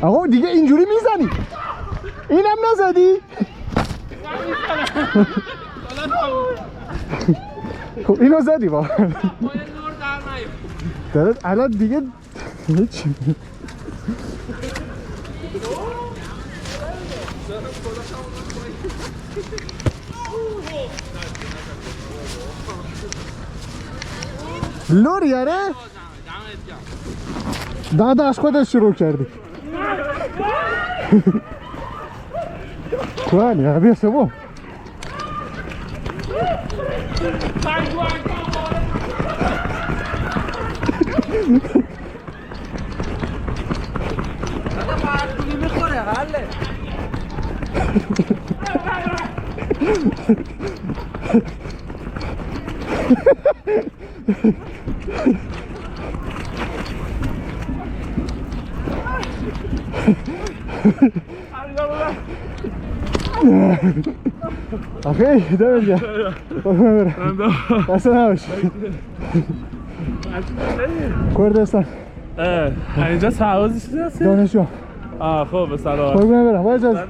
آقا دیگه اینجوری میزنی اینم نزدی خب اینو زدی با دارد الان دیگه هیچی لوری آره دادا از خودش شروع کردی کوانی ها بیا سبو آخی دمت گرم قربون برم دست نباش کردستان اینجا سربازی چیزی هستی؟ دانشجو خب به سلام قربون برم با اجازه